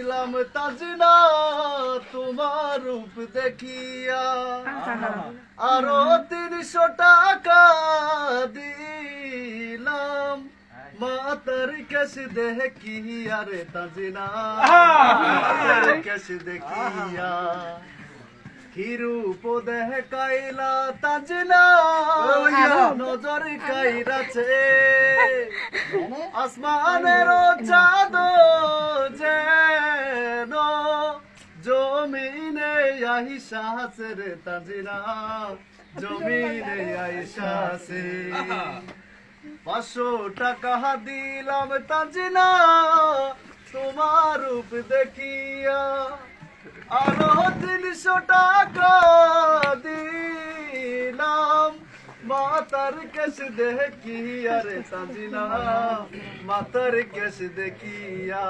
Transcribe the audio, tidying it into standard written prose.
দিলাম তাজিনা তোমার রূপ দেখিয়া আরো 300 টাকা দিলাম মাতার কেশ দেখিয়া রে তাজিনা মাতার কেশ দেখিয়া হিরূপ দেখাইলা তাজিনা নজর কাইরাছে আসমানের চাঁদ যেন জমিনে আইসাছে রে তাজিনা জমিনে আইসাছে 500 টাকা দিলাম তাজিনা তোমার রূপ দেখিয়া আরো 300 টাকা দিলাম মাতার কেশ দেখিয়া রে তাজিনা মাতার কেশ দেখিয়া